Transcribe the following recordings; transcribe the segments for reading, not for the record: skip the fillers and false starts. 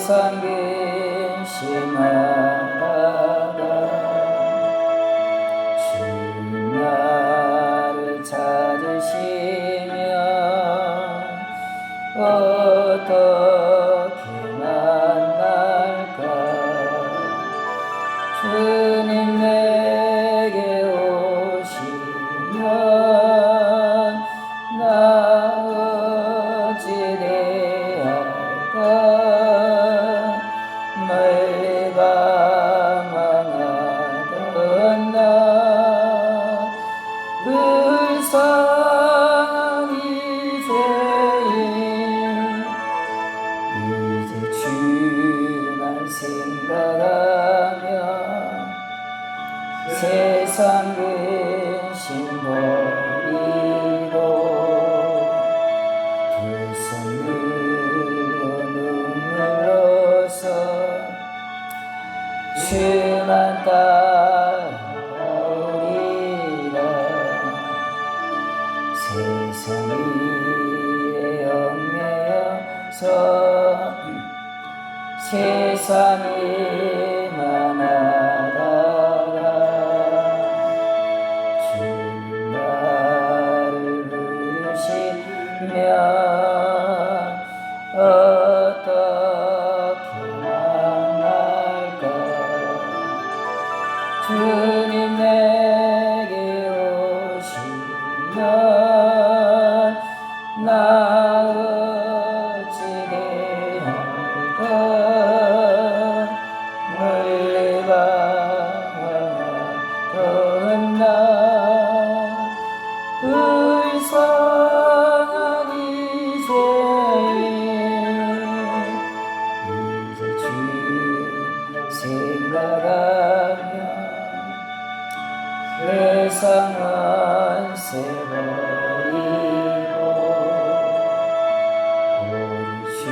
세상 근심하다가 주님 나를 찾으시면 어떻게 만날까. 주님 내게 오시면 나 어찌 대할까. 멀리 방황하던 나 불쌍한 이 죄인 이제 주만 생각하며 세상 근심 버리고 두 손 들고 눈물로써 주만 따라오리라. 세상 위에 얽매여서 세상에만 하다가 주님 나를 부르시면 어떻게 만날까. 주님 내게 오시면 나 어찌 대할까. 멀리 방황하던 나 불쌍한 이 죄인 이제 주 생각하며 세상 원세 버리고 오직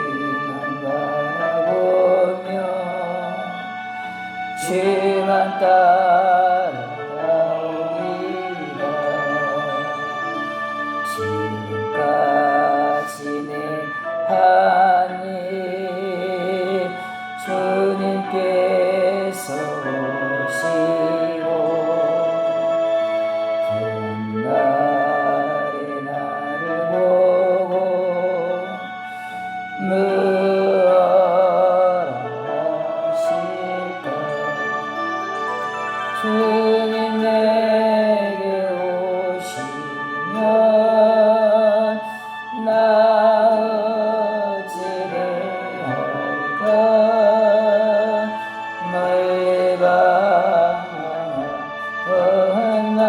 주만 바라보며 주만 따라오리라. 지금까지 내 한 일 주님께서 오시고 훗날에 나를 보고 뭐라 하실까. 주님 내게 오시면 나 어찌 대할까. 멀리 방황하던 나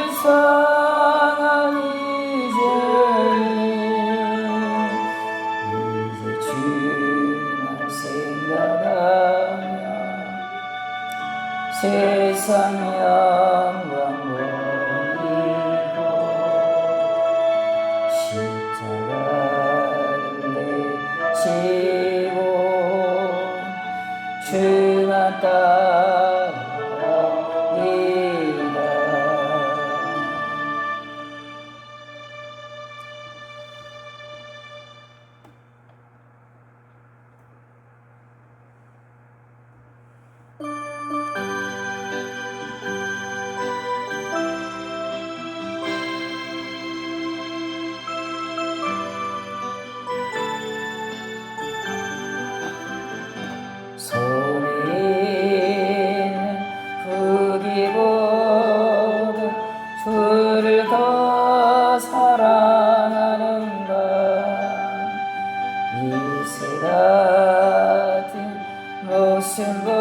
불쌍한 이 죄인 이제 주만 생각하며 세상 영광 버리고 십자가를 지고 주만 따라오리라. 손에 후기보다 주를 더 사랑하는가. 이새 같은 모습보다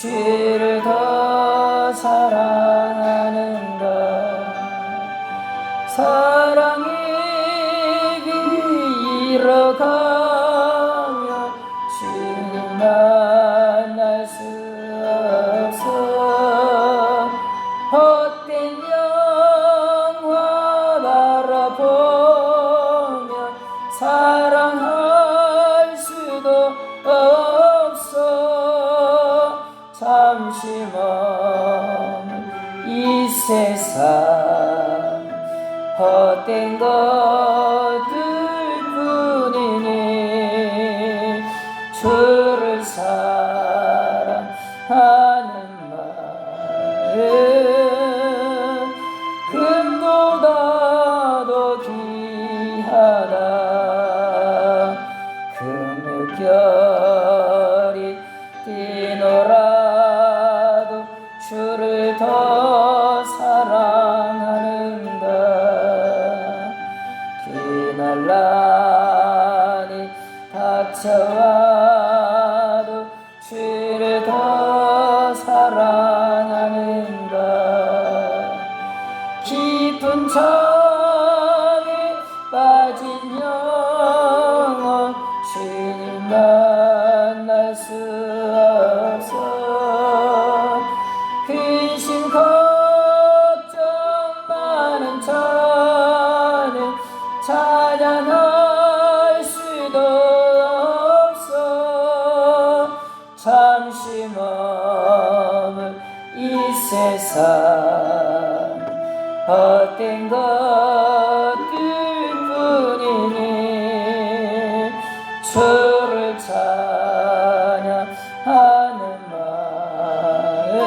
주를 더 사랑하는가. 사랑의 길 잃어가며 주님 만날 수 없어. 헛된 영화 바라보며 사랑할 수도 없어. 잠시 머문 이 세상 헛된 것들 뿐이니 주를 사랑하는 마음 금보다도 귀하다. 금육결이 뛰노라도 주를 더 사랑하는가. 기날란이 닥쳐와도 주를 더 사랑하는가. 깊은 잠에 빠진 영혼 주님 만날 수 없어. 근심 걱정 많은 자는 찬양할 수도 없어. 잠시 머물 이 세상 헛된 것들 뿐이니 주를 찬양하는 마음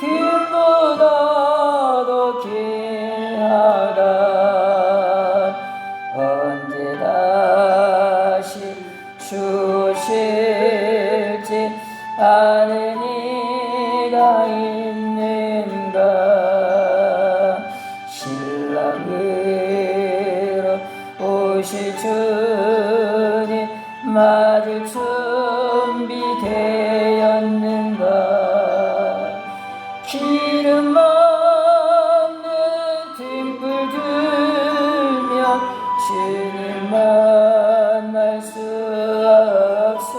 금보다도 귀하다. 언제 다시 주실지 아는 이가 있는가. 신랑으로 오실 주님 맞을 준비되었는가. 기름 없는 등불 들면 주님 만날 수 없어.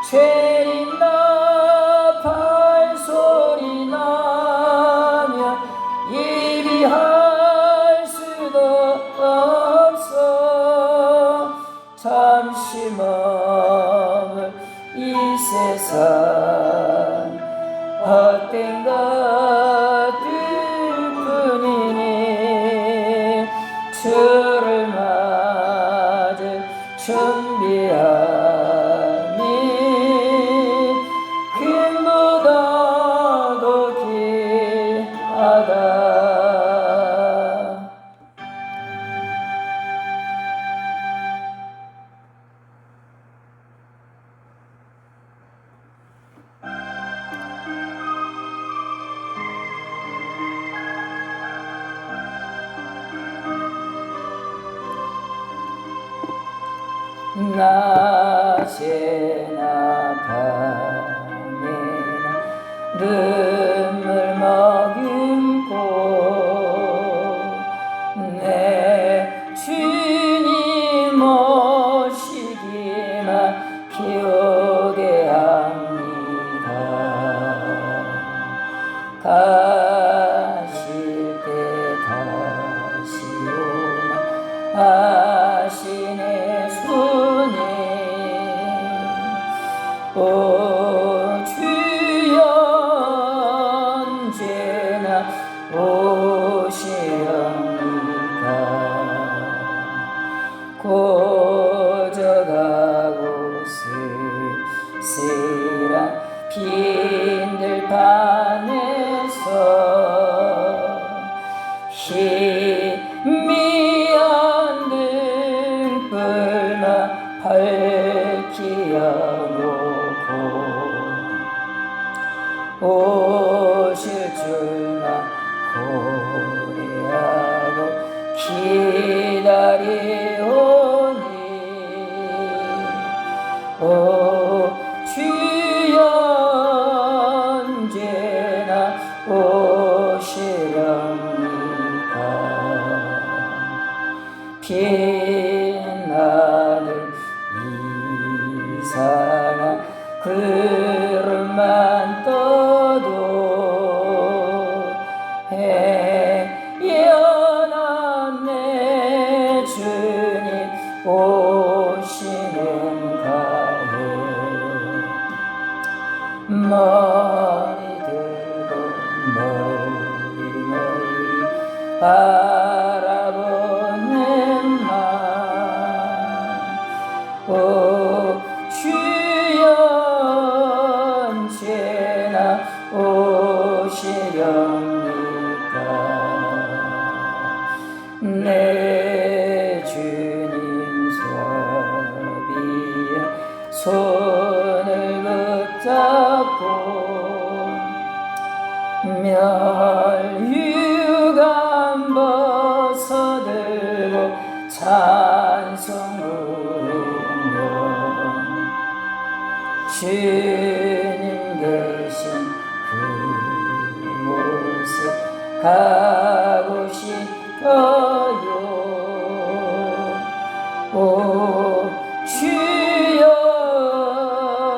죄인 나팔 소리 나면 예비할 수도 없어. 잠시 머물 이 세상 헛된 것들 뿐이니 주를 맞을 준비하니 금보다도 귀하다. 낮에나 밤에나 눈물 머금고 내 주님 모시기만 기오게 합니다. 가실 때 다시 오마 하시네 주님. 오 주여 언제나 오시렵니까. 고저가고 쓸쓸한 빈들판에서 희미한 등불만 밝히어 놓고 오실 줄만 고려하고 기다리오니 오 주여 언제나 오시렵니까. 빛나는 이상한 구름만 떠도 해연한 내 주님 오시는가에 언제나 오시렵니까? 내 주님 소비에 손을 붙잡고 멸류관 벗어들고 찬송 부르며 주님 계신 그곳에 가고 싶어요. 오 주여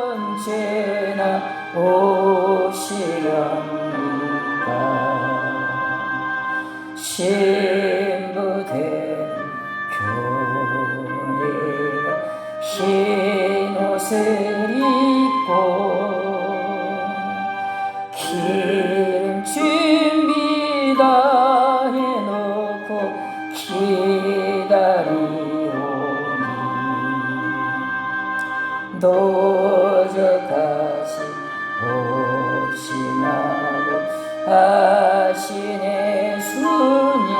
언제나 오시렵니까? 신부된 교회가 흰 옷을 입고 기름 준비 다 해놓고 기다리오니 도적하시 오시나고 하시네 주님.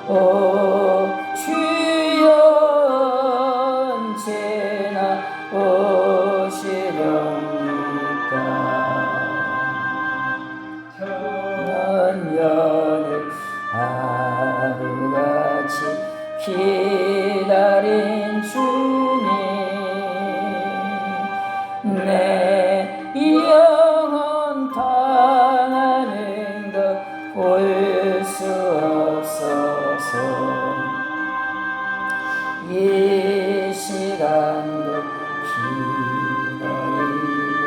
오 주여 언제나 오시렵니까? 천년을 하루같이 기다린 주님, 내 영혼 당하는 것 볼 수 없어서 이 시간도 기다리고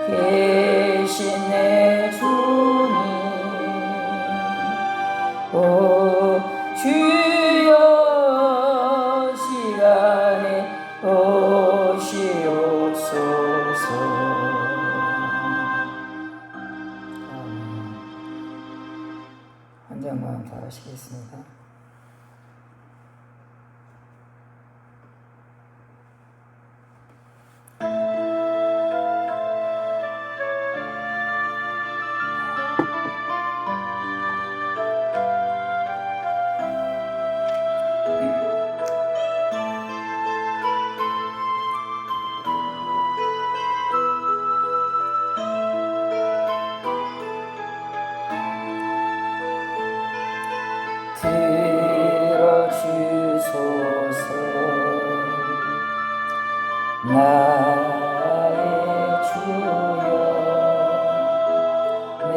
계신 내 주님. 오 주여 시간에 오시옵소서. 한 장만 더 하시겠습니다. 들어주소서. 나의 주여 내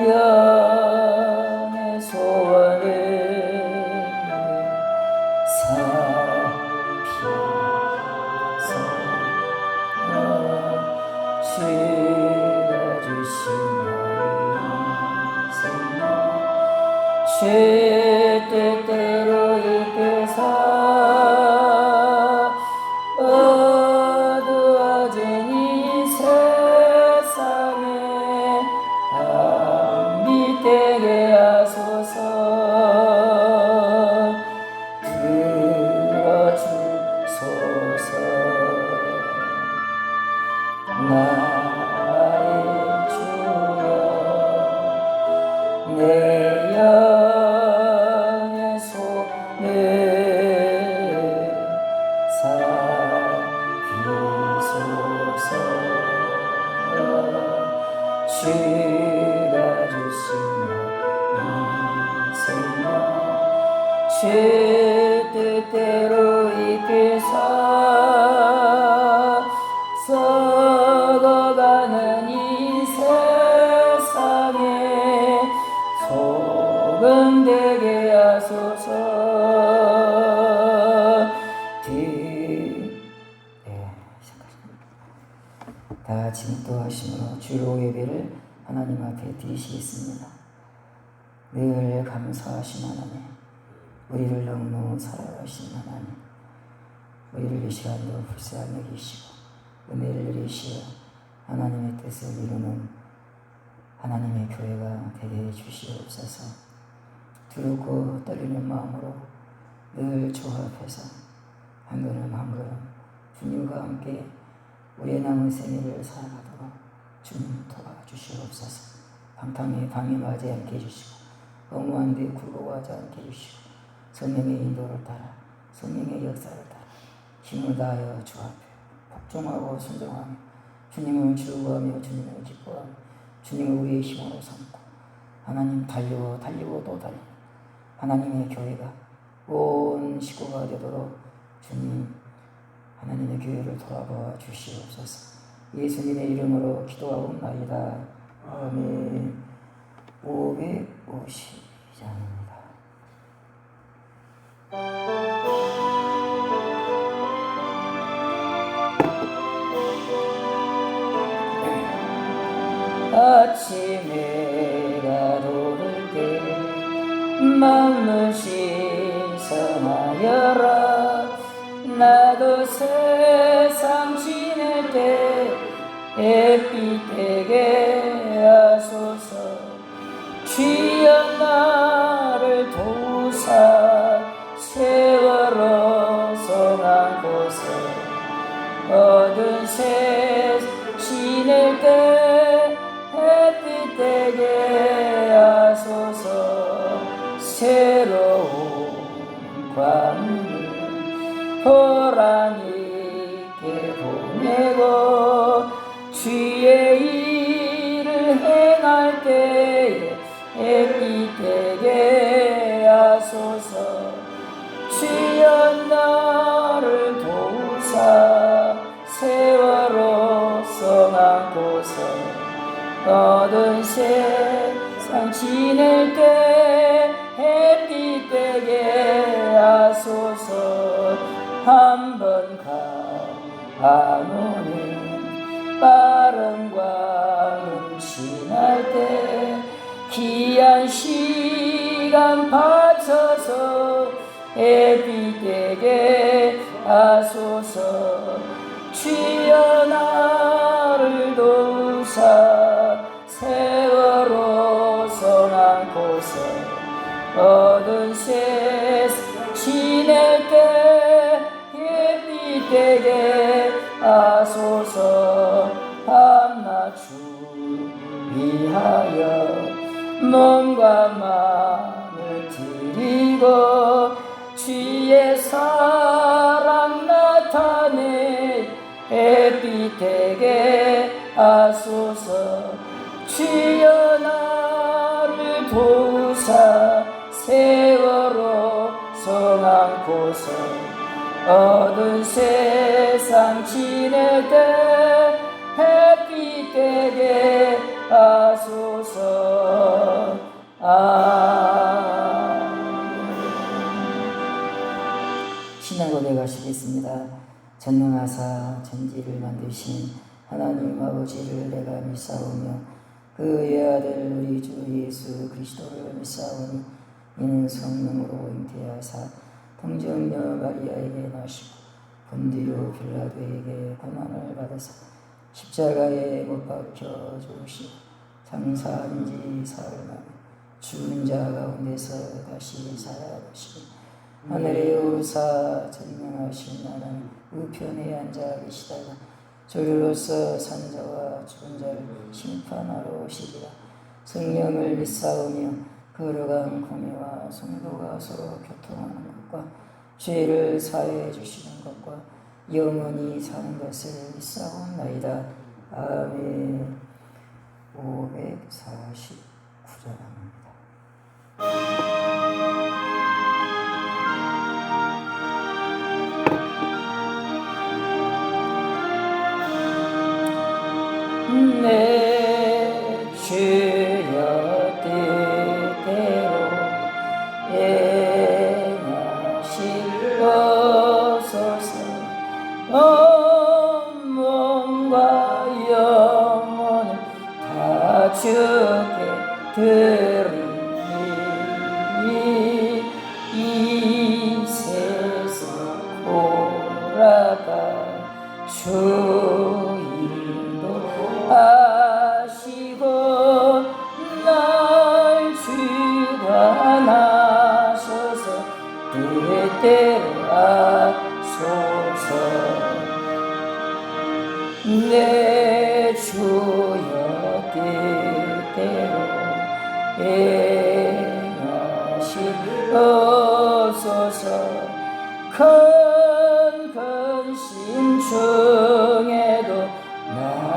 영의 소원을 살피소서. 주가 주신 나의 주 뜻대로 이끌사 어두워진 이 세상에 빛 되게 하소서. 들어주소서. 나의 주여 내 영의 손을 살피소서. 주가 주신 인생을 주 뜻대로 이끌사 썩어가는 이 세상에 소금 되게 하소서. 다 같이 묵도하심으로 주로 예배를 하나님 앞에 드리시겠습니다. 늘 감사하신 하나님, 우리를 너무 사랑하신 하나님, 우리를 이 시간도 불쌍히 여기시고 은혜를 내리시어 하나님의 뜻을 이루는 하나님의 교회가 되게 해주시옵소서. 두렵고 떨리는 마음으로 늘 주 앞에서 한 걸음 한 걸음 주님과 함께 우리의 남은 생애를 살아가도록 주님 도와주시옵소서. 방탕에 방임하지 않게 해주시고 허무한 데 굴복하지 않게 해주시고 성령의 인도를 따라 성령의 역사를 따라 힘을 다하여 주 앞에 복종하고 순종하며 주님을 즐거워하며 주님을 기뻐하며 주님을 우리의 힘으로 삼고 하나님 달리고 또 달리고 하나님의 교회가 온 식구가 되도록 주님 하나님의 교회를 돌아봐 주시옵소서. 예수님의 이름으로 기도하옵나이다. 아멘. 550장입니다. 아침에 해가 돋을 때 마음을 신성하여라. 나도 세상 지낼 때 햇빛 되게 하소서. 주여 나를 도우사 세월호 성한 곳에 어두운 새 지낼 때 햇빛 되게 하소서. 새로운 광을 보람 있게 보내고 주의 일을 행할 때에 햇빛 되게 하소서. 주여 나를 도우사 세월호 성한 곳에 어두운 세상 지낼 때 햇빛 되게 하소서. 한번 가노니 빠른 광은 지날 때 귀한 시간 바쳐서 햇빛 되게 하소서. 주여 나를 도우사 세월호 성한 곳에 어두운 세상 지낼 때 햇빛 되게 하소서. 밤낮 주 위하여 몸과 마음을 드리고 주의 사랑 나타내 햇빛 되게 하소서. 주여 나를 도우사 세월호 성한 곳에 어두운 세상 지낼 때 햇빛 되게 하소서. 신앙 고백하시겠습니다. 전능하사 천지를 만드신 하나님 아버지를 내가 믿사오며 그의 아들 우리 주 예수 그리스도를 믿사오니 이는 성령으로 잉태하사 동정녀 마리아에게 나시고 본디오 빌라도에게 고난을 받으사 십자가에 못 박혀 죽으시고 장사한 지 사흘 만에 죽은 자 가운데서 다시 살아나시니 하늘에 오르사 전능하신 하나님 우편에 앉아 계시다가 저리로서 산자와 죽은 자를 심판하러 오시리라. 성령을 믿사오며 거룩한 공회와 성도가 서로 교통하는 것과 죄를 사해해 주시는 것과 영원히 사는 것을 믿사옵나이다. 아멘. 549장입니다. 내 주여 뜻대로 행하시옵소서. 몸과 영혼을 다 주께 드리니 이 세상 돌아가 주 하시고 날 주관하셔서 뜻대로 하소서. 주여 뜻대로 행하시옵소서. 큰 근심 중에도 나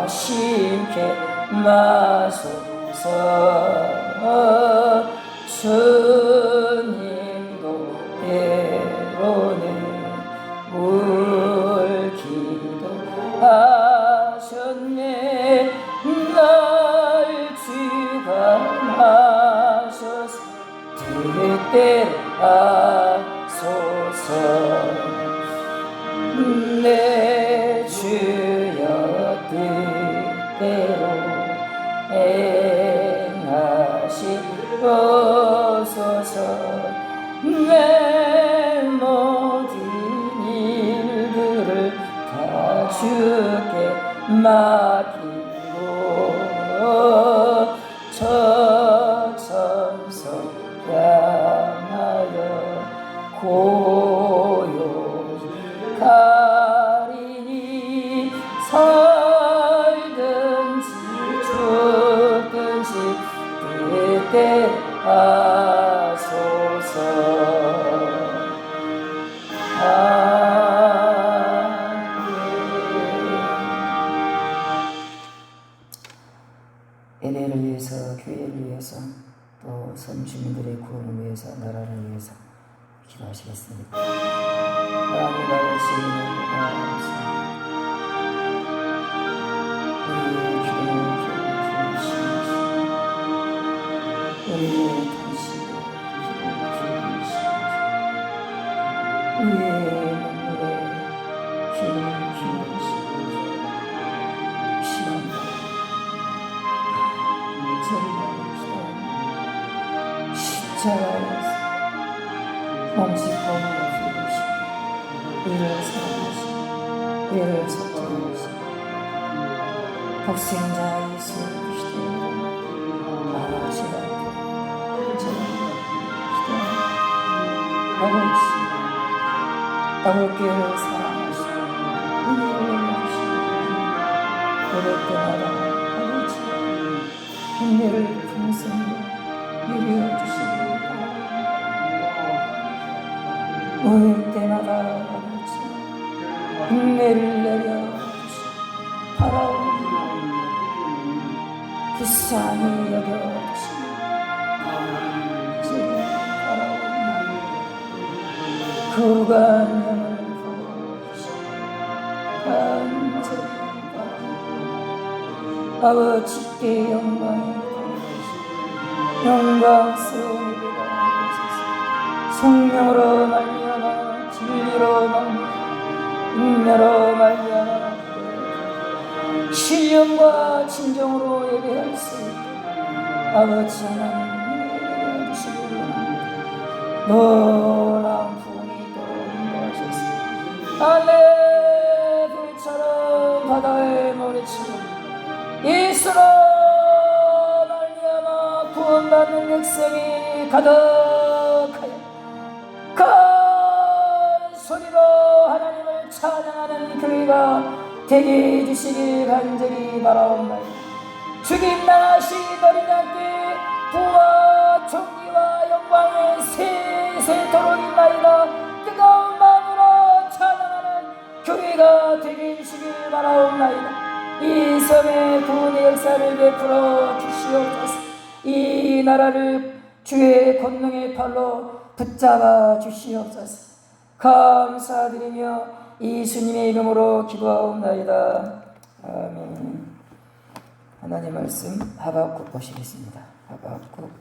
심게 마소서. 주님도 때로는 울기도 하셨네. 날 주관하셔서 뜻대로 하소서. 내 주여 뜻대로 행하시옵소서. 내 모든 일들을 다 주께 맡기고 저 천성 향하여 고요히 가리니 살든지 죽든지 뜻대로 하소서. 예배를 위해서, 교회를 위해서, 또 선주민들의 구원을 위해서, 나라를 위해서 기도하시겠습니다. 하나님 아버지, 우리의 기도를 기울이시옵소서. 우리의 탄식을 기울이시옵소서. 우리의 눈물에 귀를 기울이시옵소서. 시간과 십자가에서 몸짓고 기울이시고 우리를 사랑하시고 우리를 속죄하시고 복생자 예수 그리스도의 아버지가 아버지 아버지를 사랑하시고 은혜를 주시고 오늘 때마다 아버지 은혜를 풍성히 내려주시고 오늘 때마다 아버지 은혜를 내려주시고 바라옵니다. 불쌍히 여겨주시고 아버지를 바라옵니다. 거룩한 영을 부어주시고 간절히 바라옵니다. 아버지께 영광을 영광스러운 예배가 되소서. 성령으로 말미암아 진리로 말미암아 은혜로 말미암아 신령과 진정으로 예배할 수 있도록 아버지 하나님 은혜를 주시기를 원합니다. 놀라운 부흥이 있도록 인도하소서. 아멘. 불처럼 바다의 모래처럼 예수로 구원받는 백성이 가득하여 큰 소리로 하나님을 찬양하는 교회가 되게 해주시길 간절히 바라옵나이다. 주님 나라시 어린 양께 부와 존귀와 영광의 세세토록 있나이다. 뜨거운 마음으로 찬양하는 교회가 되게 해주시길 바라옵나이다. 이 섬의 구원의 역사를 베풀어 주시옵소서. 이 나라를 주의 권능의 팔로 붙잡아 주시옵소서. 감사드리며 예수님의 이름으로 기도하옵나이다. 아멘. 하나님 말씀 하박국 보시겠습니다. 하박국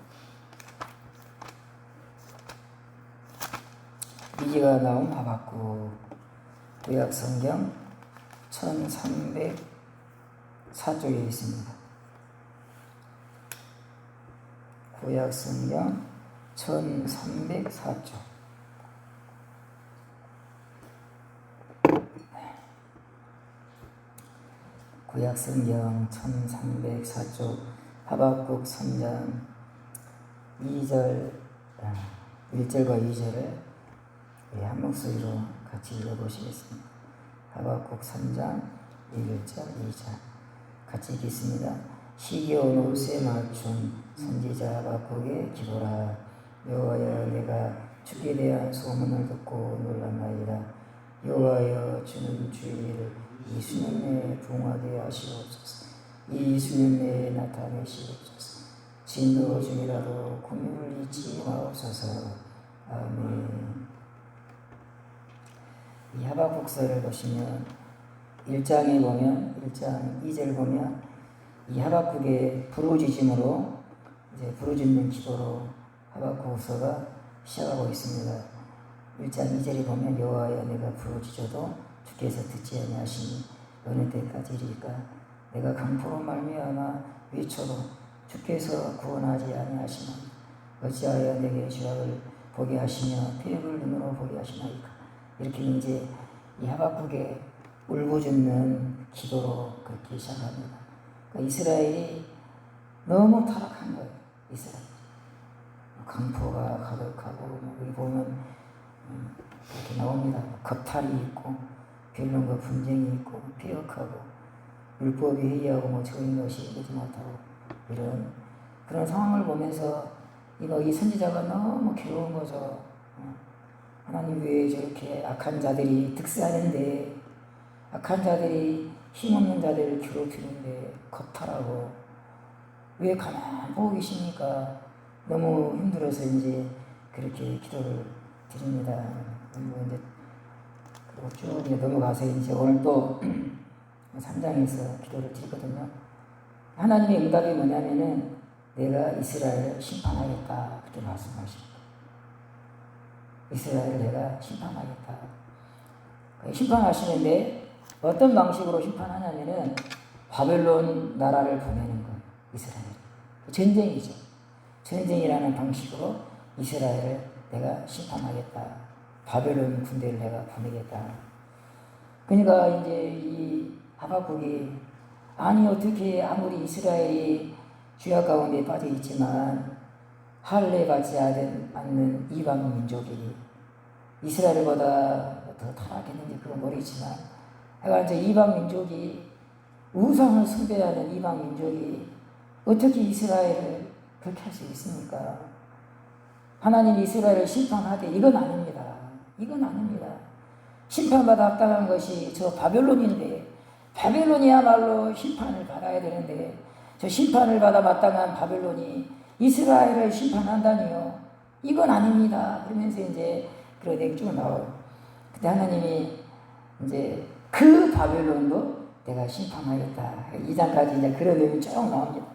미기가 나온 하박국 구약성경 1304쪽에 있습니다. 구약성경 1304쪽 구약성경 1304쪽 하박국 3장 2절 1절과 2절을 한 목소리로 같이 읽어보시겠습니다. 하박국 3장 1절 2절 같이 읽겠습니다. 시기온 옷에 맞춘 선지자 하박국의 기도라. 여호와여, 내가 주께 대한 소문을 듣고 놀랐나이다. 여호와여, 주는 주의 이 수년 내에 부응하게 하시옵소서. 이 수년 내에 나타내시옵소서. 진노 중이라도 공유를 잊지 마옵소서. 아멘. 이 하박국서를 보시면 1장에 보면 1장 2절 보면 이 하박국의 부르짖음으로 이제 부르짖는 기도로 하박국서가 시작하고 있습니다. 1장 2절에 보면 여호와여, 내가 부르짖어도 주께서 듣지 아니하시니 어느 때까지 이리까? 내가 강포로 말미암아 외쳐도 주께서 구원하지 아니하시나이까? 어찌하여 내게 죄악을 보게 하시며 폐역을 눈으로 보게 하시나이까? 이렇게 이제 이 하박국의 울부짖는 기도로 그렇게 시작합니다. 그러니까 이스라엘이 너무 타락한 거예요. 이스라엘 강포가 가득하고 여기 보면 이렇게 나옵니다. 겁탈이 있고 변론과 분쟁이 있고 폐역하고 율법이 회의하고 적인 것이 되지 못하고 이런 그런 상황을 보면서 이 선지자가 너무 괴로운 거죠. 하나님 왜 저렇게 악한 자들이 득세하는데, 악한 자들이 힘없는 자들을 괴롭히는데 겁탈하고 왜 가만히 보고 계십니까? 너무 힘들어서 이제 그렇게 기도를 드립니다. 이제 그리고 쭉 이제 넘어가서 이제 오늘 또 3장에서 기도를 드리거든요. 하나님의 응답이 뭐냐면은 내가 이스라엘을 심판하겠다 그렇게 말씀하십니다. 이스라엘을 내가 심판하겠다. 심판하시는데 어떤 방식으로 심판하냐면은 바벨론 나라를 보내는 거예요. 이스라엘. 전쟁이죠. 전쟁이라는 방식으로 이스라엘을 내가 심판하겠다. 바벨론 군대를 내가 보내겠다. 그러니까 이제 이 하박국이 아니 어떻게 아무리 이스라엘이 죄악 가운데 빠져 있지만 할례 받지 않는 이방 민족이 이스라엘보다 더 타락했는지 그건 모르겠지만 하여간 이제 이방 민족이 우상을 숭배하는 이방 민족이 어떻게 이스라엘을 그렇게 할 수 있습니까? 하나님 이스라엘을 심판하되 이건 아닙니다. 이건 아닙니다. 심판받아 합당한 것이 저 바벨론인데 바벨론이야말로 심판을 받아야 되는데 저 심판을 받아 마땅한 바벨론이 이스라엘을 심판한다니요. 이건 아닙니다. 그러면서 이제 그런 얘기가 쭉 나와요. 그때 하나님이 이제 그 바벨론도 내가 심판하겠다. 2장까지 이제 그런 내용이 쭉 나옵니다.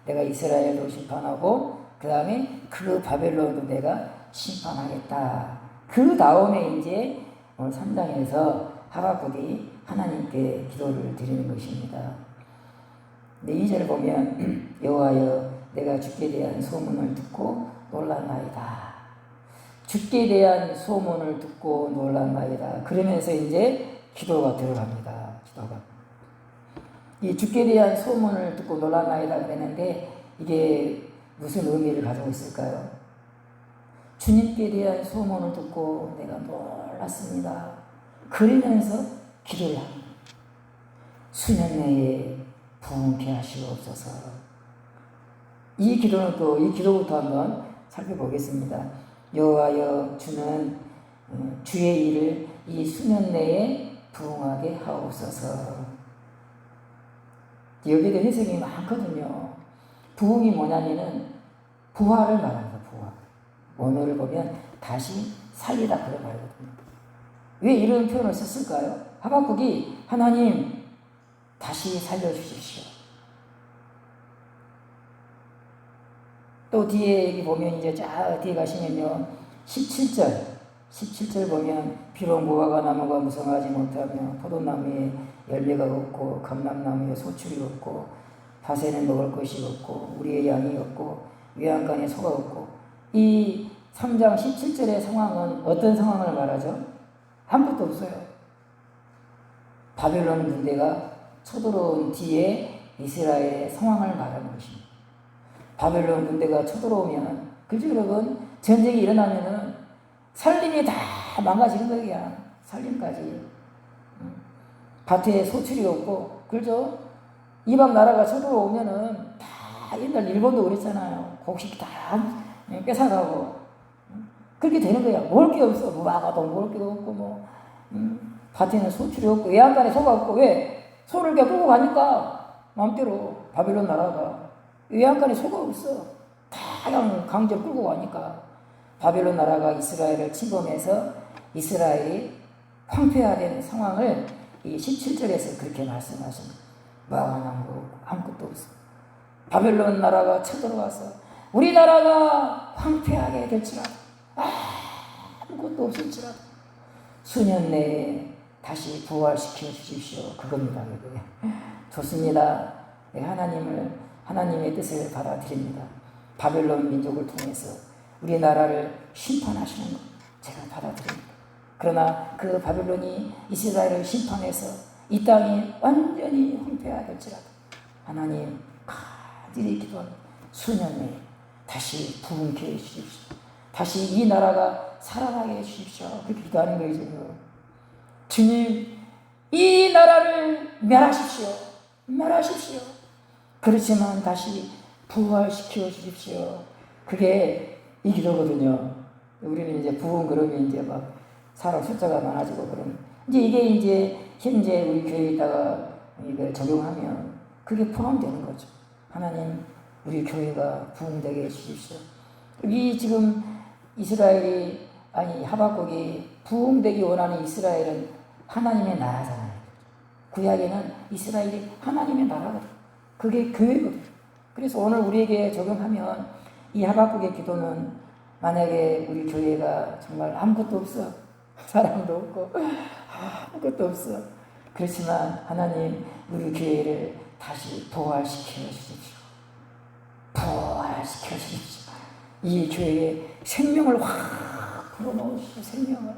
내가 이스라엘도 심판하고 그 다음에 그 바벨론도 내가 심판하겠다. 그 다음에 이제 오늘 3장에서 하박국이 하나님께 기도를 드리는 것입니다. 근데 2절을 보면 여호와여, 내가 주께 대한 소문을 듣고 놀랐나이다. 주께 대한 소문을 듣고 놀랐나이다. 그러면서 이제 기도가 들어갑니다. 기도가. 이 주께 대한 소문을 듣고 놀랐나이다 그랬는데 이게 무슨 의미를 가지고 있을까요? 주님께 대한 소문을 듣고 내가 놀랐습니다. 그러면서 기도를 합니다. 수년 내에 부흥케 하시옵소서. 이 기도는 또 이 기도부터 한번 살펴보겠습니다. 여호와여, 주는 주의 일을 이 수년 내에 부흥하게 하옵소서. 여기에 해석이 많거든요. 부흥이 뭐냐면은 부활을 말합니다. 부활. 원어를 보면 다시 살리다 그런 말이거든요. 왜 이런 표현을 썼을까요? 하박국이 하나님 다시 살려주십시오. 또 뒤에 여기 보면 이제 쫙 뒤에 가시면요. 17절 보면 비록 무화과 나무가 무성하지 못하며 포도나무에 열매가 없고 감람나무에 소출이 없고 밭에는 먹을 것이 없고 우리의 양이 없고 외양간에 소가 없고 이 3장 17절의 상황은 어떤 상황을 말하죠? 아무것도 없어요. 바벨론 군대가 쳐들어온 뒤에 이스라엘의 상황을 말하는 것입니다. 바벨론 군대가 쳐들어오면, 그죠 여러분? 전쟁이 일어나면은 살림이 다 망가지는 거야. 살림까지. 밭에 소출이 없고, 그죠? 이방 나라가 쳐들어오면은 다 옛날 일본도 그랬잖아요. 곡식 다 뺏어가고 그렇게 되는 거야. 먹을 게 없어. 무화과도 먹을 게 없고 뭐 밭에는 소출이 없고 외양간에 소가 없고 왜? 소를 그냥 끌고 가니까 마음대로 바벨론 나라가 외양간에 소가 없어. 다 그냥 강제로 끌고 가니까 바벨론 나라가 이스라엘을 침범해서 이스라엘이 황폐화되는 상황을 이 17절에서 그렇게 말씀하십니다. 무화과나무도 없고 아무것도 없어. 바벨론 나라가 쳐들어와서 우리나라가 황폐하게 될지라도 아무것도 없을지라도 수년 내에 다시 부활시켜 주십시오. 그겁니다. 좋습니다. 하나님의 뜻을 받아들입니다. 바벨론 민족을 통해서 우리나라를 심판하시는 것 제가 받아들입니다. 그러나 그 바벨론이 이스라엘을 심판해서 이 땅이 완전히 황폐화될지라도 하나님 간절히 기도합니다. 수년 내에 다시 부흥케 해주십시오. 다시 이 나라가 살아나게 해주십시오. 그렇게 기도하는 거예요. 주님, 이 나라를 멸하십시오. 멸하십시오. 그렇지만 다시 부활시켜 주십시오. 그게 이 기도거든요. 우리는 이제 부흥 그러면 이제 막 사람 숫자가 많아지고 그런 이게 이제 현재 우리 교회에다가 이걸 적용하면 그게 포함되는 거죠. 하나님, 우리 교회가 부흥되게 해주십시오. 이 지금 이스라엘이 하박국이 부흥되기 원하는 이스라엘은 하나님의 나라잖아요. 구약에는 이스라엘이 하나님의 나라거든. 그게 교회거든. 그래서 오늘 우리에게 적용하면 이 하박국의 기도는 만약에 우리 교회가 정말 아무것도 없어. 사람도 없고 아무것도 없어. 그렇지만 하나님 우리 교회를 다시 부활시켜 주십시오. 부활시켜 주십시오. 이 교회에 생명을 확 불어넣으십시오.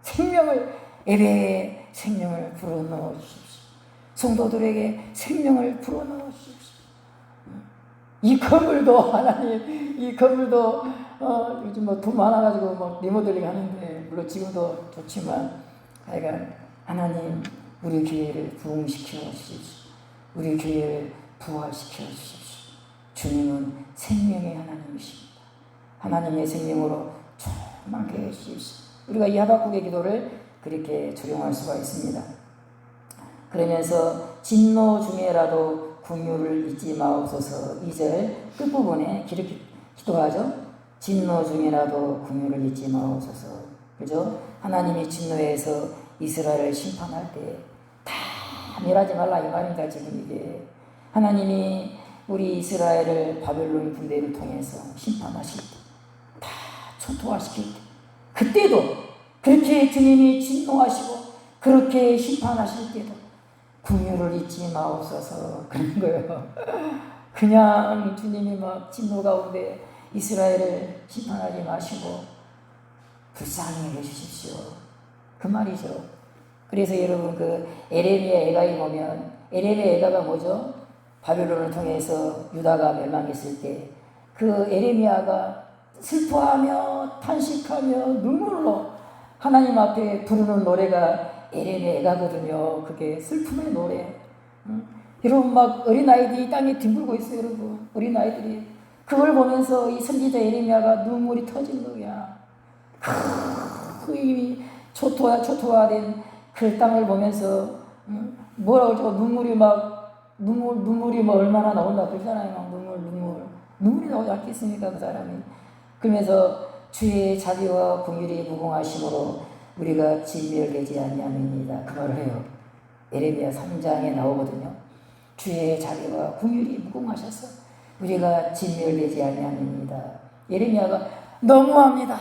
생명을 예배의 생명을 불어넣어 주십시오. 성도들에게 생명을 불어넣어 주십시오. 이 건물도 하나님, 이 건물도 요즘 뭐 돈 많아가지고 막 리모델링 하는데 물론 지금도 좋지만 하여간 하나님 우리 교회를 부흥시켜 주십시오. 우리 교회를 부활시켜 주십시오. 주님은 생명의 하나님이십니다. 하나님의 생명으로 충만케 해주십시오. 우리가 이 하박국의 기도를 그렇게 적용할 수가 있습니다. 그러면서 진노 중에라도 긍휼을 잊지 마옵소서. 2절 끝부분에 이렇게 기도하죠. 진노 중에라도 긍휼을 잊지 마옵소서. 그죠? 하나님이 진노해서 이스라엘을 심판할 때 다 멸하지 말라 이 말입니다. 지금 이게 하나님이 우리 이스라엘을 바벨론 군대를 통해서 심판하실 때 다 초토화시킬 때 그때도 그렇게 주님이 진노하시고 그렇게 심판하실 때도 긍휼을 잊지 마옵소서 그런 거예요. 그냥 주님이 막 진노 가운데 이스라엘을 심판하지 마시고 불쌍히 해주십시오. 그 말이죠. 그래서 여러분 그 에레미야 애가에 보면 에레미야 애가가 뭐죠? 바벨론을 통해서 유다가 멸망했을 때 그 에레미야가 슬퍼하며 탄식하며 눈물로 하나님 앞에 부르는 노래가 에레미야 애가거든요. 그게 슬픔의 노래. 여러분 막 어린아이들이 땅에 뒹굴고 있어요. 여러분 어린아이들이 그걸 보면서 이 선지자 에레미야가 눈물이 터진 거야. 그 이미 초토화된 그 땅을 보면서 뭐라고 그러죠? 눈물이 뭐 얼마나 나온다 그러잖아요. 막 눈물이 나오지 않겠습니까 그 사람이. 그러면서 주의 자비와 긍휼이 무궁하심으로 우리가 진멸되지 아니함이니이다 그 말을 해요. 에레미야 3장에 나오거든요. 주의 자비와 긍휼이 무궁하셔서 우리가 진멸되지 아니함이니이다. 에레미야가 너무합니다.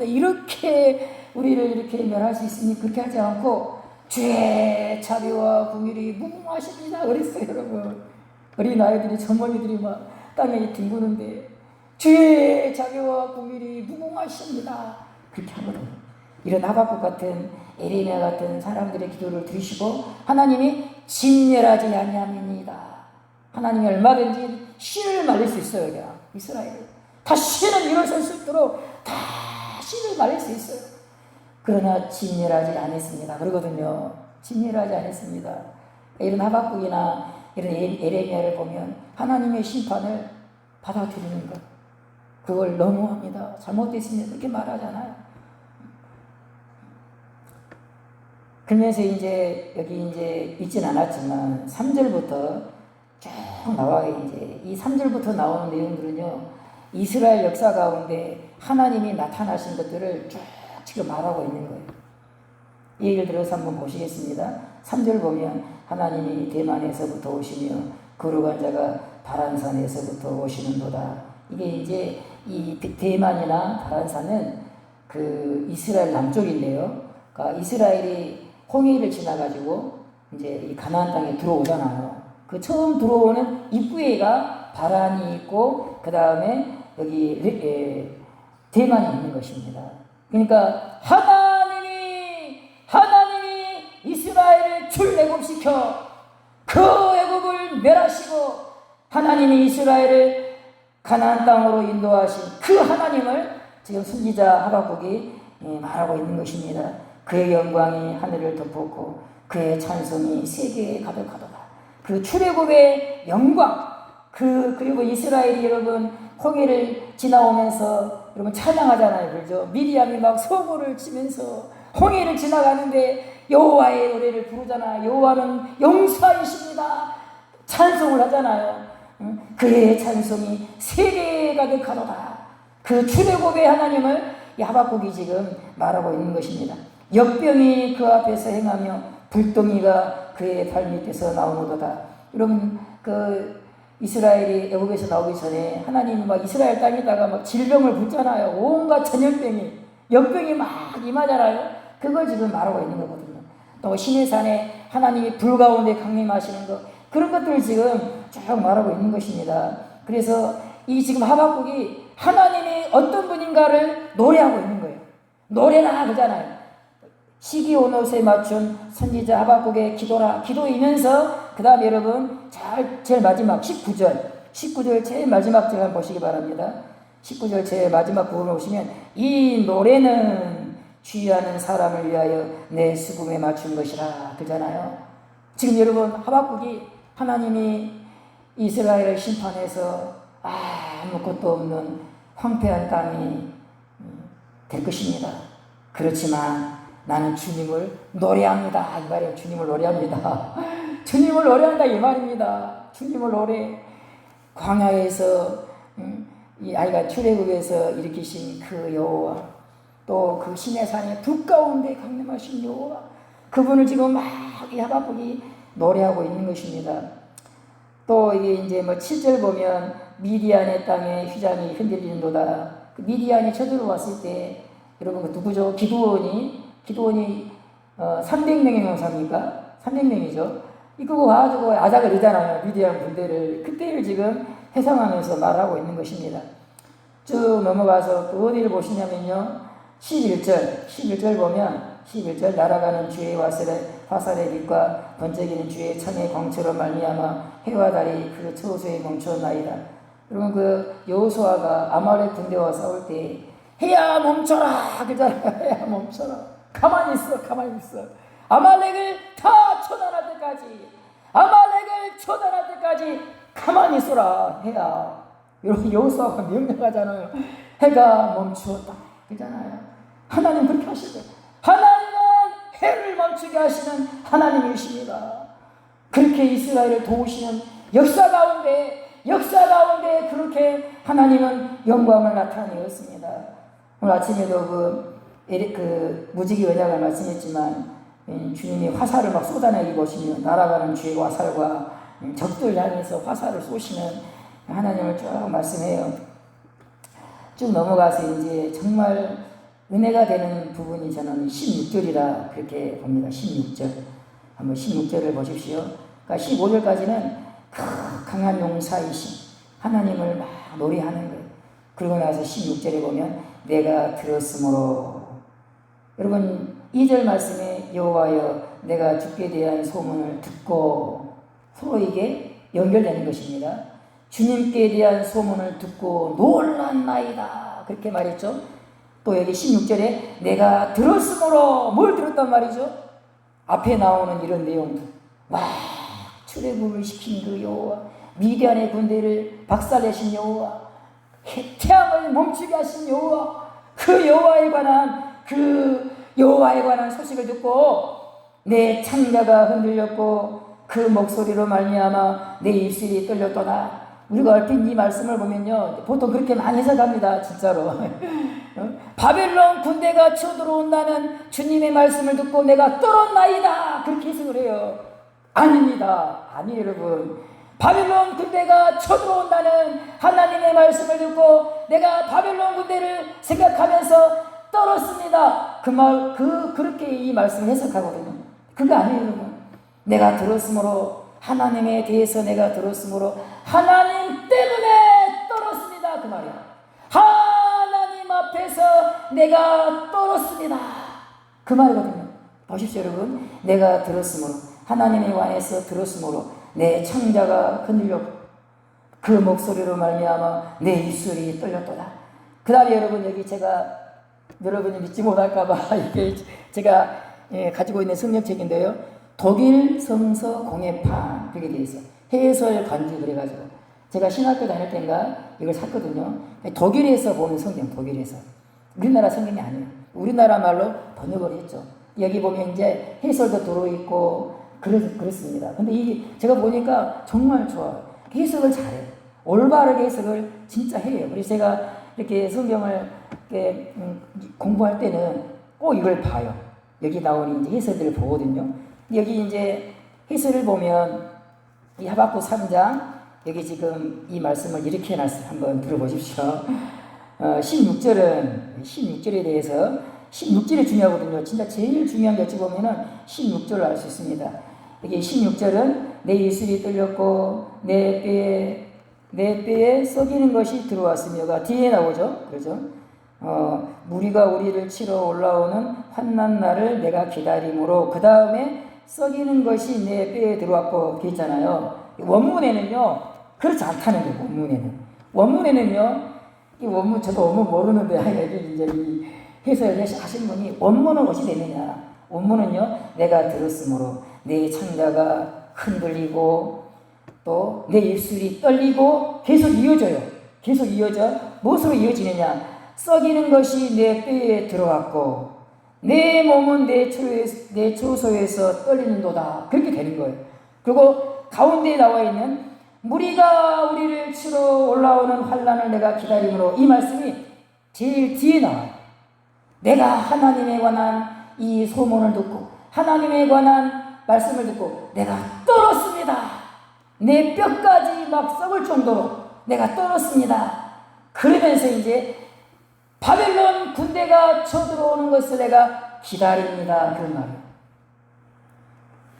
이렇게 우리를 이렇게 멸할 수 있으니 그렇게 하지 않고 주의 자비와 긍휼이 무궁하십니다 그랬어요. 여러분 어린아이들이 젊은이들이 막 땅에 뒹구는데 주의 자비와 긍휼이 무궁하십니다 그렇게 하거든요. 이런 하박국 같은 에레미야 같은 사람들의 기도를 들으시고 하나님이 진멸하지 아니함이니이다. 하나님이 얼마든지 신을 말릴 수 있어요. 그냥 이스라엘 다 신은 일어설 수 있도록 다 신을 말릴 수 있어요. 그러나 진멸하지 않았습니다. 그러거든요. 진멸하지 않았습니다. 이런 하박국이나 이런 예레미야를 보면 하나님의 심판을 받아들이는 것, 그걸 너무합니다. 잘못됐으면 그렇게 말하잖아요. 그러면서 이제 여기 이제 있진 않았지만 3절부터 쭉 나와요. 이제 이 3절부터 나오는 내용들은요, 이스라엘 역사 가운데 하나님이 나타나신 것들을 쭉 지금 말하고 있는 거예요. 예를 들어서 한번 보시겠습니다. 3절 보면 하나님이 대만에서부터 오시며 거룩한 자가 바란산에서부터 오시는도다. 이게 이제 이 대만이나 바란산은 그 이스라엘 남쪽인데요. 그러니까 이스라엘이 홍해를 지나가지고 이제 이 가나안 땅에 들어오잖아요. 그 처음 들어오는 입구에가 바란이 있고 그 다음에 여기 대만이 있는 것입니다. 그러니까 하나님이 이스라엘을 출애굽시켜 그 애굽을 멸하시고 하나님이 이스라엘을 가나안 땅으로 인도하신 그 하나님을 지금 선지자 하박국이 말하고 있는 것입니다. 그의 영광이 하늘을 덮었고 그의 찬송이 세계에 가득하도다. 그 출애굽의 영광, 그리고 이스라엘이 여러분 홍해를 지나오면서 여러분 찬양하잖아요, 그렇죠? 미리암이 막 서고를 치면서 홍해를 지나가는데 여호와의 노래를 부르잖아요. 여호와는 용사이십니다. 찬송을 하잖아요. 그의 찬송이 세계에 가득하도다. 그 출애굽의 하나님을 하박국이 지금 말하고 있는 것입니다. 역병이 그 앞에서 행하며 불덩이가 그의 발밑에서 나오노도다. 여러분 그 이스라엘이 애굽에서 나오기 전에 하나님이 막 이스라엘 땅에다가 막 질병을 붓잖아요. 온갖 전염병이, 역병이 막 임하잖아요. 그걸 지금 말하고 있는 거거든요. 또 시내산에 하나님이 불 가운데 강림하시는 것, 그런 것들을 지금 쭉 말하고 있는 것입니다. 그래서 이 지금 하박국이 하나님이 어떤 분인가를 노래하고 있는 거예요. 노래라 그러잖아요. 시기 온옷에 맞춘 선지자 하박국의 기도라, 기도이면서 그 다음 여러분 제일 마지막 19절 제일 마지막 절 한번 보시기 바랍니다. 19절 제일 마지막 부분을 보시면 이 노래는 주의하는 사람을 위하여 내 수금에 맞춘 것이라 그러잖아요. 지금 여러분 하박국이 하나님이 이스라엘을 심판해서 아무것도 없는 황폐한 땅이 될 것입니다. 그렇지만 나는 주님을 노래합니다. 이 말이에요. 주님을 노래합니다. 주님을 노래한다 이 말입니다. 주님을 노래. 광야에서 이 아이가 출애굽에서 일으키신 그 여호와, 또 그 시내산의 불 가운데 강림하신 여호와, 그분을 지금 막 이 하박국이 노래하고 있는 것입니다. 또 이게 이제 뭐 7절 보면 미디안의 땅에 휘장이 흔들리는도다. 그 미디안이 쳐들어왔을 때 여러분 그 누구죠? 기드온이 300명의 명사입니까? 300명이죠. 이끌고 가지고 아작을 이잖아요. 미디안 군대를. 그때를 지금 회상하면서 말하고 있는 것입니다. 쭉 넘어가서 또 어디를 보시냐면요. 11절 보면 11절 날아가는 주의 화살의 빛과 번쩍이는 주의 창의 광처럼 말미암아 해와 달이 그 처소에 멈추었나이다. 여러분 그 여호수아가 아말렉 군대와 싸울 때 해야 멈춰라 그러잖아요. 해야 멈춰라. 가만히 있어. 아말렉을 다 처단할 때까지 가만히 있어라. 해야. 여러분 여호수아가 명령하잖아요. 해가 멈추었다 그러잖아요. 하나님 그렇게 하시죠. 하나님은 해를 멈추게 하시는 하나님이십니다. 그렇게 이스라엘을 도우시는 역사 가운데 그렇게 하나님은 영광을 나타내었습니다. 오늘 아침에도 그 무지개 언약을 말씀했지만 주님이 화살을 막 쏟아내기 보시면 날아가는 주의 화살과 적들 향해서 화살을 쏘시는 하나님을 쭉 말씀해요. 쭉 넘어가서 이제 정말 은혜가 되는 부분이 저는 16절이라 그렇게 봅니다. 16절. 한번 16절을 보십시오. 그러니까 15절까지는 강한 용사이신 하나님을 막 노래하는 거예요. 그러고 나서 16절에 보면 내가 들었으므로, 여러분 2절 말씀에 여호와여 내가 주께 대한 소문을 듣고, 서로 이게 연결되는 것입니다. 주님께 대한 소문을 듣고 놀랐나이다 그렇게 말했죠. 또 여기 16절에 내가 들었으므로, 뭘 들었단 말이죠? 앞에 나오는 이런 내용들, 와 출애굽을 시킨 그 여호와, 미디안의 군대를 박살내신 여호와, 태양을 멈추게 하신 여호와, 그 여호와에 관한 소식을 듣고 내 창자가 흔들렸고 그 목소리로 말미암아 내 입술이 떨렸도다. 우리가 얼핏 이 말씀을 보면요, 보통 그렇게 많이 해석합니다. 진짜로. 바벨론 군대가 쳐들어온다는 주님의 말씀을 듣고 내가 떨었나이다, 그렇게 해석을 해요. 아닙니다. 아니에요, 여러분. 바벨론 군대가 쳐들어온다는 하나님의 말씀을 듣고 내가 바벨론 군대를 생각하면서 떨었습니다. 그렇게 이 말씀을 해석하거든요. 그거 아니에요, 여러분. 내가 들었으므로, 하나님에 대해서 내가 들었으므로 하나님 때문에 떨었습니다, 그 말이야. 하나님 앞에서 내가 떨었습니다, 그 말이거든요. 보십시오, 여러분. 내가 들었으므로, 하나님에 관해서 들었으므로 내 창자가 흔들렸고 그 목소리로 말미암아 내 입술이 떨렸도다. 그 다음에 여러분, 여기 제가 여러분이 믿지 못할까봐 이게 제가 가지고 있는 성경책인데요, 독일 성서 공예판, 그게 되어 있어요. 해설 간주, 그래가지고 제가 신학교 다닐 때인가 이걸 샀거든요. 독일에서 보는 성경, 독일에서. 우리나라 성경이 아니에요. 우리나라 말로 번역을 했죠. 여기 보면 이제 해설도 들어있고 그렇습니다. 근데 이게 제가 보니까 정말 좋아요. 해석을 잘해요. 올바르게 해석을 진짜 해요. 그래서 제가 이렇게 성경을 이렇게 공부할 때는 꼭 이걸 봐요. 여기 나오는 이제 해설들을 보거든요. 여기 이제 해설을 보면 이 하박국 3장, 여기 지금 이 말씀을 이렇게 해놨어요. 한번 들어보십시오. 16절에 대해서, 16절이 중요하거든요. 진짜 제일 중요한 게 어찌 보면은 16절을 알 수 있습니다. 여기 16절은 내 입술이 떨렸고 내 뼈에 썩이는 것이 들어왔으며가 뒤에 나오죠. 그렇죠? 무리가 우리를 치러 올라오는 환난 날을 내가 기다림으로, 그 다음에 썩이는 것이 내 뼈에 들어왔고, 그렇게 있잖아요. 원문에는요, 그렇지 않다는 거예요. 원문에는요, 이 원문, 저도 원문 모르는데, 여기 이제 이 해설을 하신 분이 원문은 어찌 되느냐. 원문은요, 내가 들었으므로 내 창자가 흔들리고 또 내 입술이 떨리고, 계속 이어져요. 계속 이어져. 무엇으로 이어지느냐. 썩이는 것이 내 뼈에 들어왔고 내 몸은 내 초소에서 떨리는도다. 그렇게 되는 거예요. 그리고 가운데에 나와 있는 무리가 우리를 치러 올라오는 환난을 내가 기다림으로, 이 말씀이 제일 뒤에 나와요. 내가 하나님에 관한 이 소문을 듣고 하나님에 관한 말씀을 듣고 내가 떨었습니다. 내 뼈까지 막 썩을 정도로 내가 떨었습니다. 그러면서 이제 바벨론 군대가 쳐들어오는 것을 내가 기다립니다, 그런 말이에요.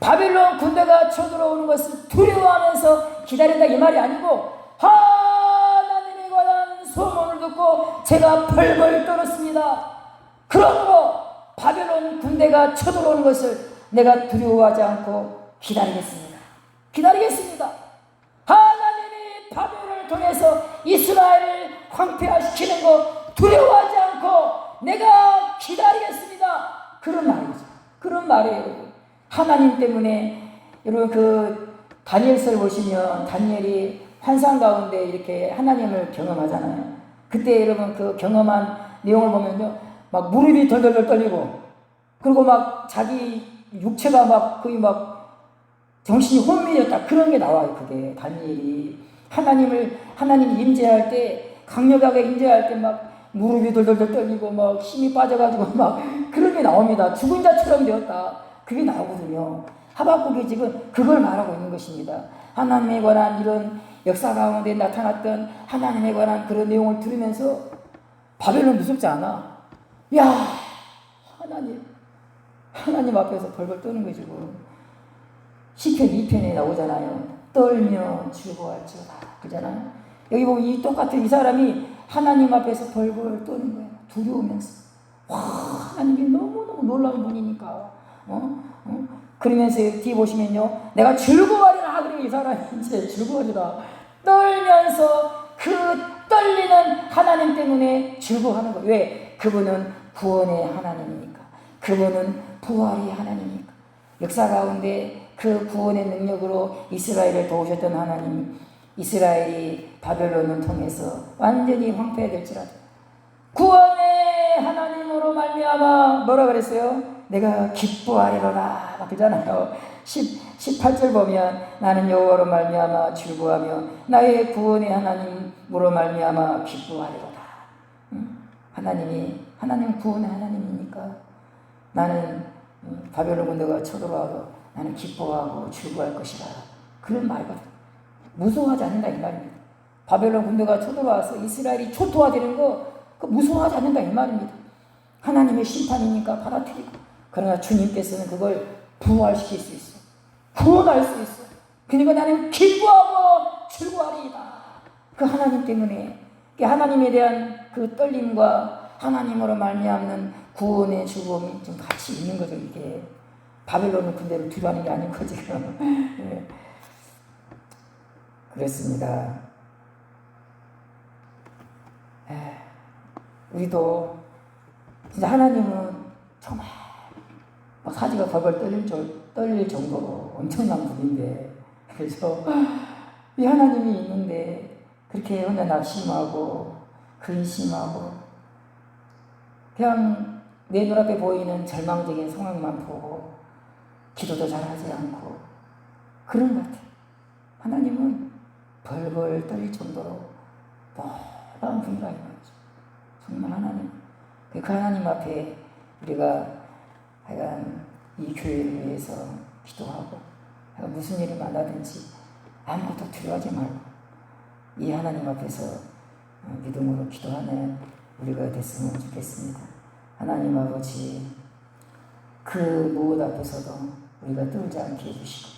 바벨론 군대가 쳐들어오는 것을 두려워하면서 기다린다, 이 말이 아니고 하나님에 관한 소문을 듣고 제가 벌벌 떨었습니다. 그러므로 바벨론 군대가 쳐들어오는 것을 내가 두려워하지 않고 기다리겠습니다. 하나님이 바벨론을 통해서 이스라엘을 황폐화시키는 것 두려워하지 않고 내가 기다리겠습니다. 그런 말이죠. 그런 말이에요, 여러분. 하나님 때문에, 여러분 그 다니엘서를 보시면 다니엘이 환상 가운데 이렇게 하나님을 경험하잖아요. 그때 여러분 그 경험한 내용을 보면요, 막 무릎이 덜덜덜 떨리고, 그리고 막 자기 육체가 막 거의 막 정신이 혼미해졌다, 그런 게 나와요. 그게 다니엘이 하나님이 임재할 때, 강력하게 임재할 때 막 무릎이 덜덜덜 떨리고 막 힘이 빠져가지고 막 그런 게 나옵니다. 죽은 자처럼 되었다, 그게 나오거든요. 하박국이 지금 그걸 말하고 있는 것입니다. 하나님에 관한 이런 역사 가운데 나타났던 하나님에 관한 그런 내용을 들으면서 바벨론 무섭지 않아. 야, 하나님 앞에서 벌벌 떠는 거지. 시편 2편에 나오잖아요. 떨며 즐거워할지어다, 그잖아요. 여기 보면 이 똑같은 이 사람이 하나님 앞에서 벌벌 떠는 거예요. 두려우면서. 와, 하나님이 너무너무 놀라운 분이니까. 그러면서 뒤에 보시면요, 내가 즐거워하리라. 그래, 이 사람이 이제 즐거워하리라. 떨면서 그 떨리는 하나님 때문에 즐거워하는 거예요. 왜? 그분은 구원의 하나님이니까. 그분은 부활의 하나님이니까. 역사 가운데 그 구원의 능력으로 이스라엘을 도우셨던 하나님, 이스라엘이 바벨론을 통해서 완전히 황폐될지라도 구원의 하나님으로 말미암아 뭐라 그랬어요? 내가 기뻐하리로다 막 그러잖아요. 18절 보면 나는 여호와로 말미암아 즐거워하며 나의 구원의 하나님으로 말미암아 기뻐하리로다. 하나님 구원의 하나님이니까 나는 바벨론 군대가 쳐들어와도 나는 기뻐하고 즐거워할 것이라. 그런 말거든. 무서워하지 않는다 이 말입니다. 바벨론 군대가 쳐들어와서 이스라엘이 초토화되는 거 그 무서워하지 않는다 이 말입니다. 하나님의 심판이니까 받아들이고, 그러나 주님께서는 그걸 부활시킬 수 있어. 구원할 수 있어. 그러니까 나는 기뻐하고 즐거워하리이다. 그 하나님 때문에, 하나님에 대한 그 떨림과 하나님으로 말미암는 구원의 즐거움이 좀 같이 있는 거죠. 이게 바벨론 군대를 뒤로하는 게 아니고 지금. 네. 그렇습니다. 우리도 진짜 하나님은 정말 사지가 벌벌 떨릴 정도로 엄청난 분인데, 그래서 이 하나님이 있는데 그렇게 혼자 낙심하고 근심하고 그냥 내 눈앞에 보이는 절망적인 상황만 보고 기도도 잘하지 않고 그런 것 같아요. 하나님은 벌벌 떨릴 정도로 놀라운 분이라 이거죠. 정말 하나님, 그 하나님 앞에 우리가 하여간 이 교회를 위해서 기도하고 무슨 일을 만나든지 아무것도 두려워하지 말고 이 하나님 앞에서 믿음으로 기도하는 우리가 됐으면 좋겠습니다. 하나님 아버지, 그 무엇 앞에서도 우리가 떨지 않게 해주시고,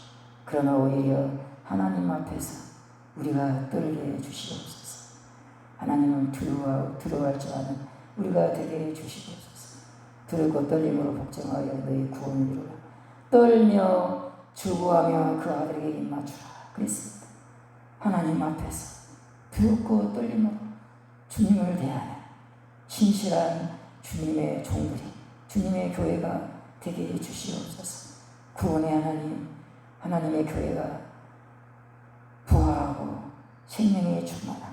그러나 오히려 하나님 앞에서 우리가 떨게 해주시옵소서. 하나님을 두려워할 줄 아는 우리가 되게 해주시옵소서. 두렵고 떨림으로 복종하여 너희 구원을 이루라. 떨며 즐거워하며 그 아들에게 입맞추라. 그랬습니다. 하나님 앞에서 두렵고 떨림으로 주님을 대하는 신실한 주님의 종들이, 주님의 교회가 되게 해주시옵소서. 구원의 하나님, 하나님의 교회가 부활하고 생명에 충만한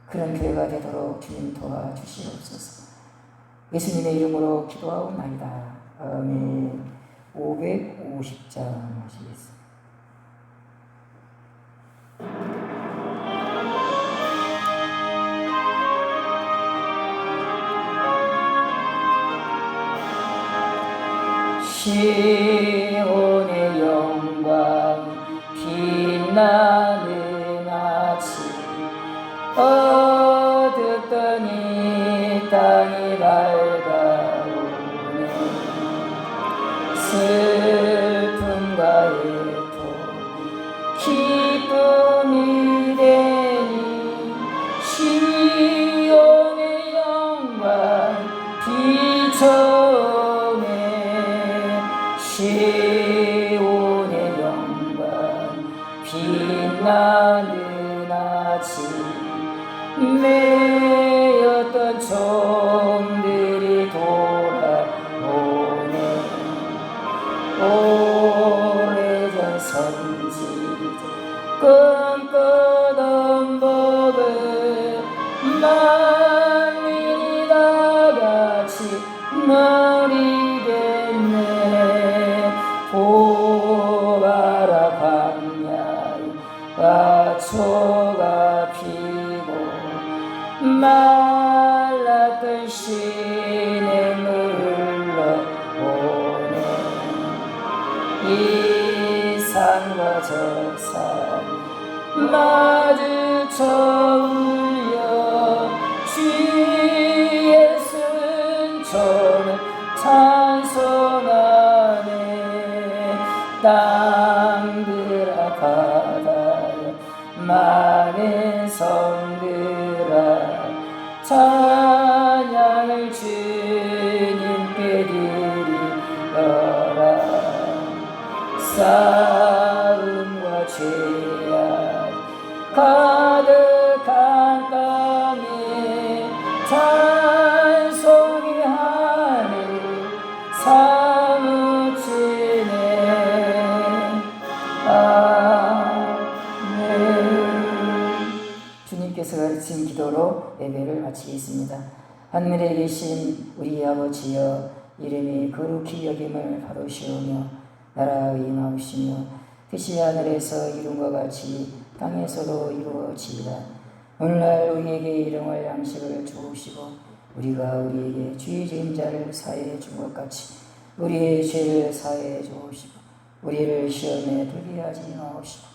그런 교회가 되도록 주님 도와주시옵소서. 예수님의 이름으로 기도하옵나이다. 아멘. 550장 하시겠습니다. 시온의 영광 빛나는 아침, 어둡더니 땅이 밝아오네. 슬픔과 애통 기쁨이 되니 시온의 영광 비춰오네. 시온의 영광 빛나는 아침, 매였던 종들이 돌아오네. 오래전 선지자 꿈꾸던 복을 만민이 다같이 누리겠네. 보아라 광야에 화초가 피고 말랐던 시냇물을 흘러오네. 이 산과 저 산 마주쳐 울려 주의 순종을 찬송하네. 땅들아 바다야 많은 성들아 찬양을 주님께 드리어라. 싸움과 죄악 가득한 땅에 찬송이 하늘 사무치네. 주님께서 가르친 기도로 예배를 마치겠습니다. 하늘에 계신 우리 아버지여, 이름이 거룩히 여김을 받으시오며 나라가 임하옵시며 뜻이 하늘에서 이룬 것 같이 땅에서도 이루어지이다. 오늘날 우리에게 일용할 양식을 주옵시고 우리가 우리에게 죄 지은 자를 사해해 준 것 같이 우리의 죄를 사해해 주옵시고 우리를 시험에 들게 하지 마옵시고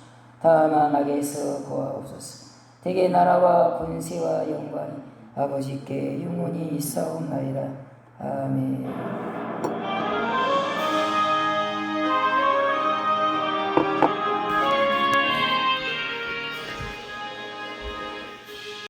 다만 악에서 구하옵소서. 대개 나라와 권세와 영광이 아버지께 영원히 있사옵나이다. 아멘.